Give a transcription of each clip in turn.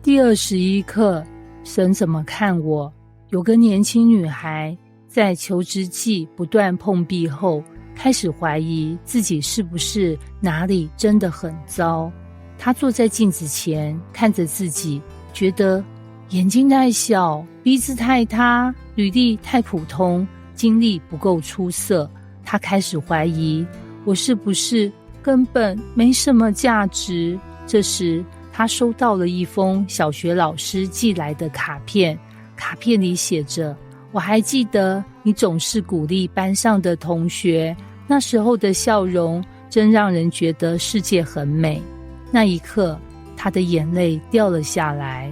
第21课，神怎么看我？有个年轻女孩在求职季不断碰壁后，开始怀疑自己是不是哪里真的很糟。她坐在镜子前看着自己，觉得眼睛太小，鼻子太塌，履历太普通，经历不够出色。她开始怀疑，我是不是根本没什么价值？这时她收到了一封小学老师寄来的卡片，卡片里写着，我还记得你总是鼓励班上的同学，那时候的笑容真让人觉得世界很美。那一刻，她的眼泪掉了下来。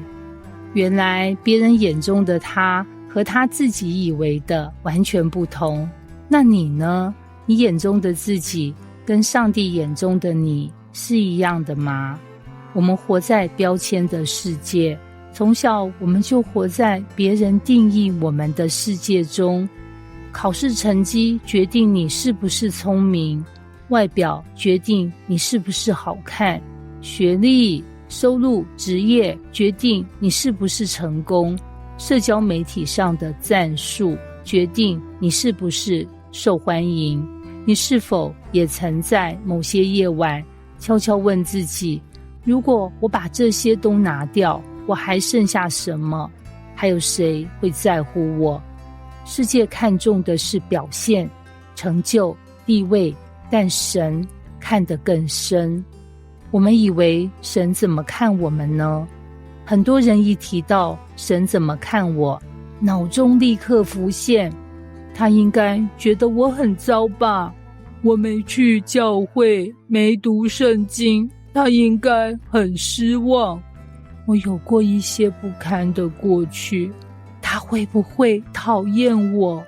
原来别人眼中的她和她自己以为的完全不同。那你呢？你眼中的自己跟上帝眼中的你是一样的吗？我们活在标签的世界，从小我们就活在别人定义我们的世界中。考试成绩决定你是不是聪明，外表决定你是不是好看，学历、收入、职业决定你是不是成功，社交媒体上的赞数决定你是不是受欢迎。你是否也曾在某些夜晚悄悄问自己，如果我把这些都拿掉，我还剩下什么？还有谁会在乎我？世界看重的是表现、成就、地位，但神看得更深。我们以为神怎么看我们呢？很多人一提到神怎么看我，脑中立刻浮现，他应该觉得我很糟吧？我没去教会，没读圣经，他应该很失望。我有过一些不堪的过去，他会不会讨厌我？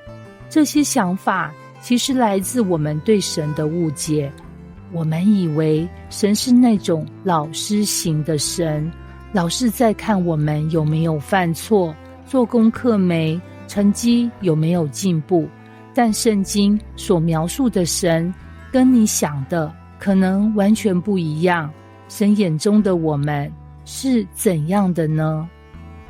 这些想法其实来自我们对神的误解。我们以为神是那种老师型的神，老是在看我们有没有犯错，做功课没，成绩有没有进步。但圣经所描述的神跟你想的可能完全不一样。神眼中的我们是怎样的呢？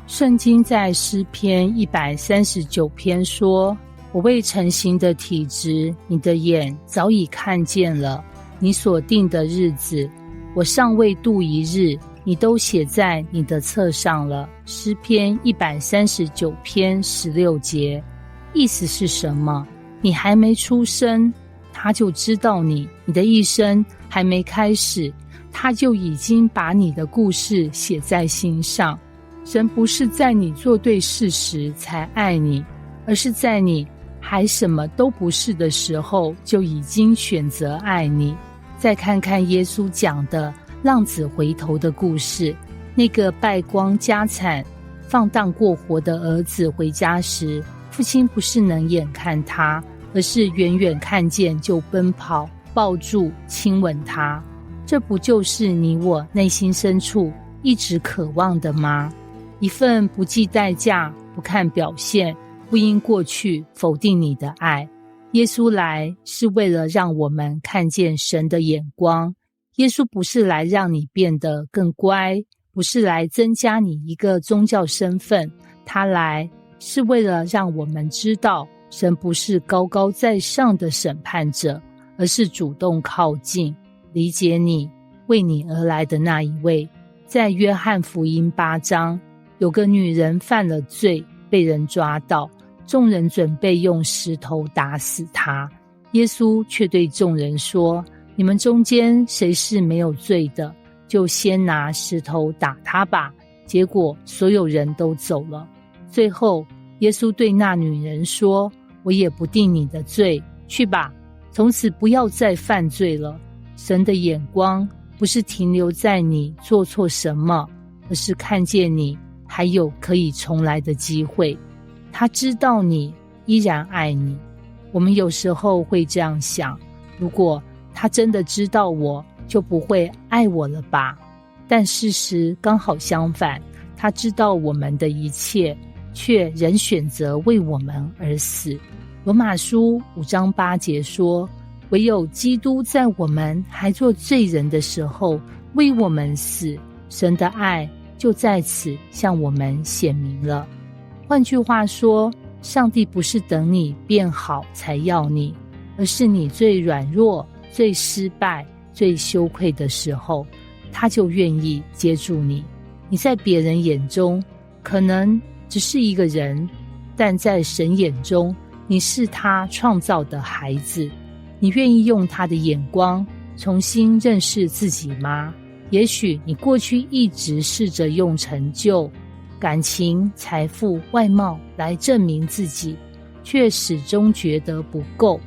圣经在诗篇139篇说，我未成形的体质，你的眼早已看见了，你所定的日子，我尚未度一日，你都写在你的册上了。诗篇139篇16节。意思是什么？你还没出生，他就知道你，你的一生还没开始，他就已经把你的故事写在心上。神不是在你做对事时才爱你，而是在你还什么都不是的时候就已经选择爱你。再看看耶稣讲的浪子回头的故事，那个败光家产、放荡过活的儿子回家时，父亲不是能眼看他，而是远远看见就奔跑，抱住亲吻他。这不就是你我内心深处一直渴望的吗？一份不计代价、不看表现、不因过去否定你的爱。耶稣来是为了让我们看见神的眼光。耶稣不是来让你变得更乖，不是来增加你一个宗教身份，他来是为了让我们知道，神不是高高在上的审判者，而是主动靠近，理解你，为你而来的那一位。在约翰福音8章，有个女人犯了罪，被人抓到，众人准备用石头打死她。耶稣却对众人说，你们中间谁是没有罪的，就先拿石头打他吧。结果所有人都走了。最后耶稣对那女人说，我也不定你的罪，去吧，从此不要再犯罪了。神的眼光不是停留在你做错什么，而是看见你还有可以重来的机会。他知道你依然爱你。我们有时候会这样想，如果他真的知道我，就不会爱我了吧？但事实刚好相反，他知道我们的一切，却仍选择为我们而死。罗马书5章8节说，唯有基督在我们还做罪人的时候为我们死，神的爱就在此向我们显明了。换句话说，上帝不是等你变好才要你，而是你最软弱、最失败、最羞愧的时候，他就愿意接住你。你在别人眼中可能只是一个人，但在神眼中，你是他创造的孩子。你愿意用他的眼光重新认识自己吗？也许你过去一直试着用成就、感情、财富、外貌来证明自己，却始终觉得不够。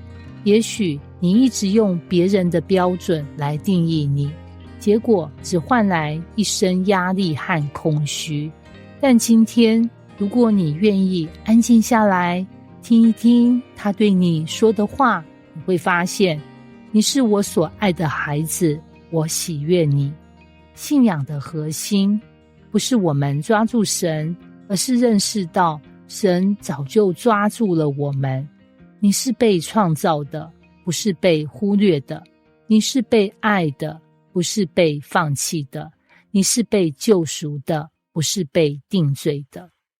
也许你一直用别人的标准来定义你，结果只换来一身压力和空虚。但今天，如果你愿意安静下来，听一听他对你说的话，你会发现，你是我所爱的孩子，我喜悦你。信仰的核心，不是我们抓住神，而是认识到神早就抓住了我们。你是被创造的，不是被忽略的；你是被爱的，不是被放弃的；你是被救赎的，不是被定罪的。